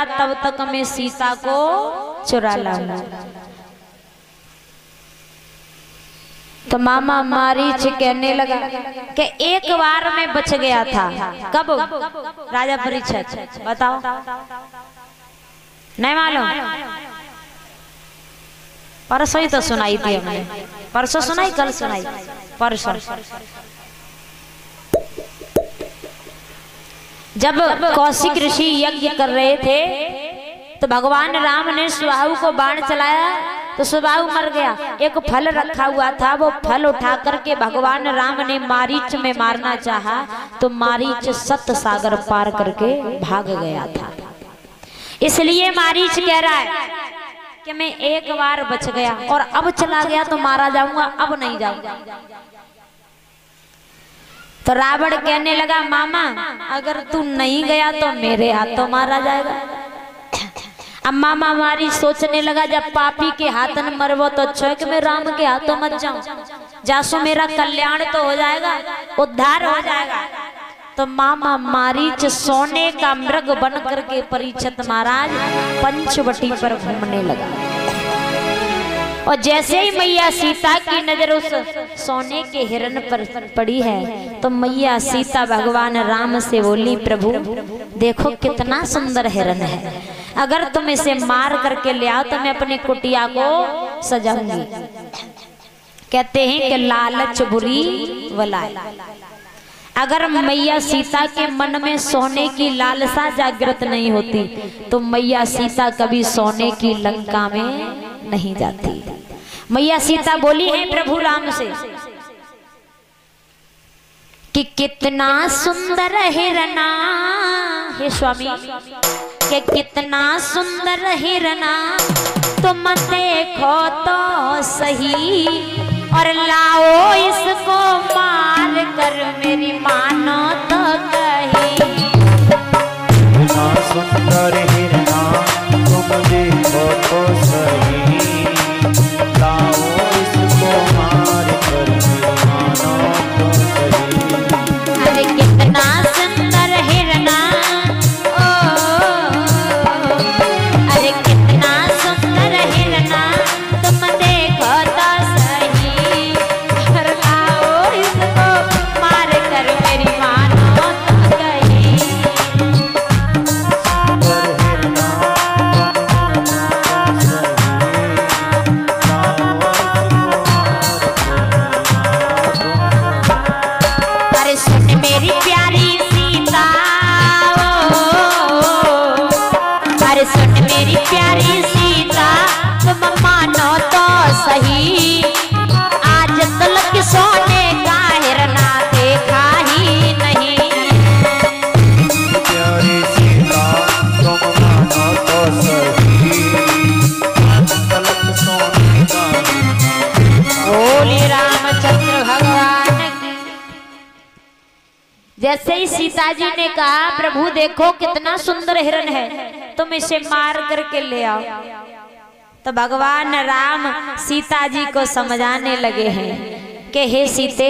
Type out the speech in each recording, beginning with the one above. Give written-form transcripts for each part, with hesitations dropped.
तब तक मैं सीता को चुरा लाऊंगा। तो मामा मारीच कहने लगा कि एक बार में बच गया था। कब? राजा परीक्षित। बताओ, नहीं मालूम? परसों ही तो सुनाई थी हमने। परसों सुनाई, कल सुनाई, परसों। जब कौशिक ऋषि यज्ञ कर रहे थे तो भगवान राम ने सुबाहु को बाण चलाया तो सुबाहु मर गया। एक फल रखा हुआ था, वो फल उठा करके भगवान राम ने मारीच में मारना चाहा तो मारीच 7 सागर पार करके भाग गया था। इसलिए मारीच कह रहा है कि मैं एक बार बच गया और अब चला गया तो मारा जाऊंगा, अब नहीं जाऊंगा। तो रावण कहने लगा मामा अगर तू नहीं गया तो मेरे हाथों मारा जाएगा। अब मामा हमारी सोचने लगा जब पापी के हाथ में मरवो तो अच्छा है कि मैं राम के हाथों मत जाऊं, जासो मेरा कल्याण तो हो जाएगा, उद्धार हो जाएगा। तो मामा मारीच सोने का मृग बन करके परीक्षित महाराज पंचवटी पर घूमने लगा। और जैसे ही मैया सीता की नजर उस सोने के हिरण पर पड़ी है तो मैया सीता भगवान राम से बोली प्रभु देखो कितना सुंदर हिरण है, अगर तुम इसे मार करके ले आओ तो मैं अपनी कुटिया को सजाऊंगी। कहते हैं कि लालच बुरी बलाई। अगर मैया सीता के मन में सोने की लालसा जागृत नहीं होती तो मैया सीता कभी सोने की लंका में नहीं जाती। मैया सीता बोली है प्रभु राम से कि कितना सुंदर हिरना, हे स्वामी कि कितना सुंदर हिरना तुम देखो तो सही और लाओ इसको मार कर मेरी मानो तो कही। कितना सुंदर हिरना तुम देखो तो सही, लाओ इसको मार कर मेरी मानो तो सही। अरे कितना सुंदर हिरना, ओ अरे कितना सुंदर हिरना तुम देखो तो सही और लाओ इसको मार कर मेरी मानो तो कही। अरे सुन मेरी प्यारी सीता, अरे सुन मेरी प्यारी सीता तुम मानो तो सही, आज तलक सोने का हिरना देखा ही नहीं। प्यारी सीता तुम मानो तो सही, आज तलक सोने का बोली रामचंद्र भगवान की। जैसे ही सीता जी ने कहा प्रभु देखो कितना सुंदर हिरण है, तुम इसे मार करके ले आओ, तो भगवान राम सीता जी को समझाने लगे हैं कि हे सीते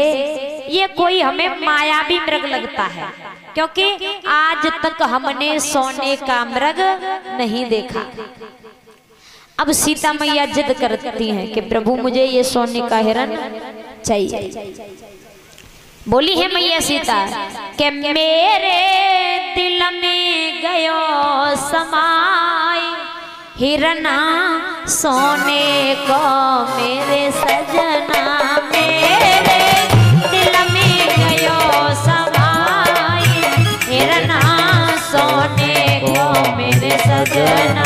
ये कोई हमें मायावी मृग लगता है क्योंकि आज तक हमने सोने का मृग नहीं देखा। अब सीता मैया जिद करती हैं कि प्रभु मुझे ये सोने का हिरण चाहिए। बोली है मैया सीता कि मेरे दिल में गयो समाय हिरना सोने को मेरे सजना, मेरे दिल में गयो समाय हिरना सोने को मेरे सजना।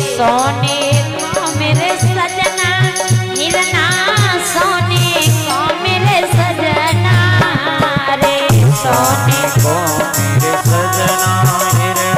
सोने को मेरे सजना हिरना सोने को मेरे सजना, रे सोने को मेरे सजना हिरना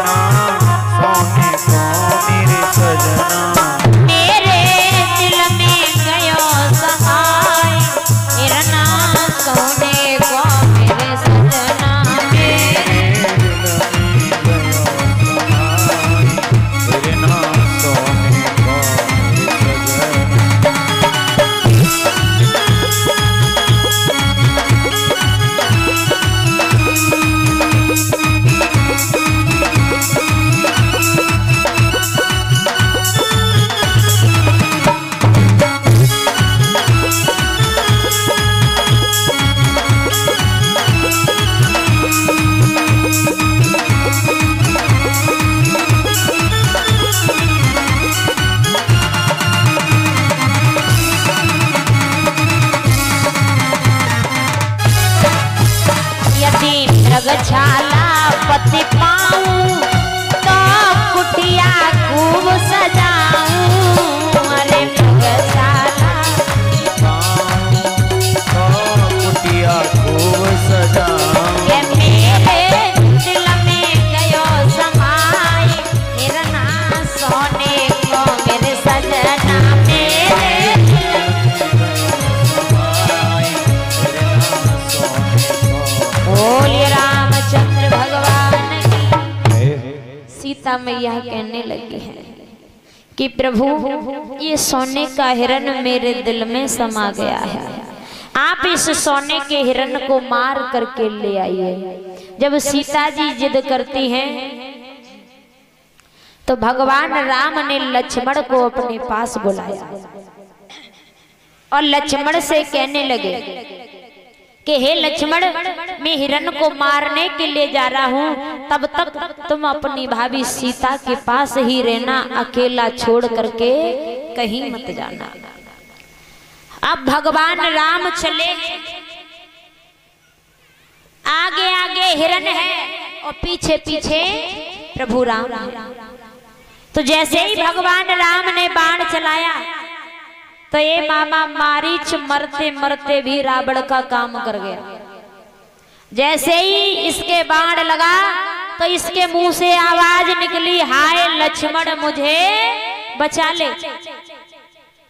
सीता मैया कहने लगी है कि प्रभु ये सोने का हिरण मेरे दिल में समा गया है, आप इस सोने के हिरण को मार करके ले आइए। जब सीता जी जिद करती हैं तो भगवान राम ने लक्ष्मण को अपने पास बुलाया और लक्ष्मण से कहने लगे कि हे लक्ष्मण, मैं हिरण को मारने के लिए जा रहा हूँ, तब तक तुम अपनी भाभी सीता के पास ही रहना, अकेला छोड़ करके कहीं मत जाना। अब भगवान राम चले, आगे आगे हिरण है और पीछे पीछे प्रभु राम। तो जैसे ही भगवान राम ने बाण चलाया तो ये मामा मारीच मरते मरते भी रावण का काम कर गया। जैसे ही इसके बाण लगा तो इसके मुंह से आवाज निकली, हाय लक्ष्मण मुझे बचा ले।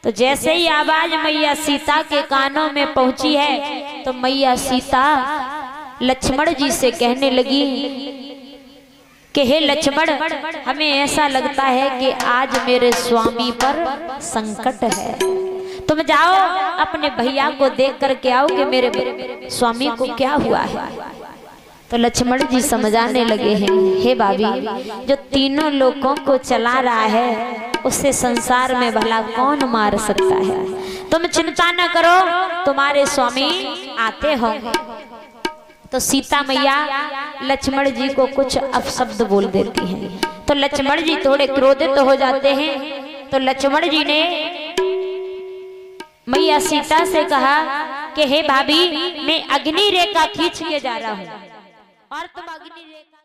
तो जैसे ही आवाज मैया सीता के कानों में पहुंची है तो मैया सीता लक्ष्मण जी से कहने लगी कि हे लक्ष्मण, हमें ऐसा लगता है कि आज मेरे स्वामी पर संकट है, तुम जाओ अपने भैया को देख करके आओ कि मेरे स्वामी को क्या हुआ है। तो लक्ष्मण जी समझाने लगे हैं, हे भाभी, जो तीनों लोगों को चला रहा है उससे संसार में भला कौन मार सकता है, तुम चिंता न करो, तुम्हारे स्वामी आते होंगे। तो सीता मैया लक्ष्मण जी को कुछ अपशब्द बोल देती हैं, तो लक्ष्मण जी थोड़े क्रोधित हो जाते हैं। तो लक्ष्मण जी ने मैया सीता से कहा कि हे भाभी, मैं अग्नि रेखा खींच के जा रहा हूँ और तुम अग्नि रेखा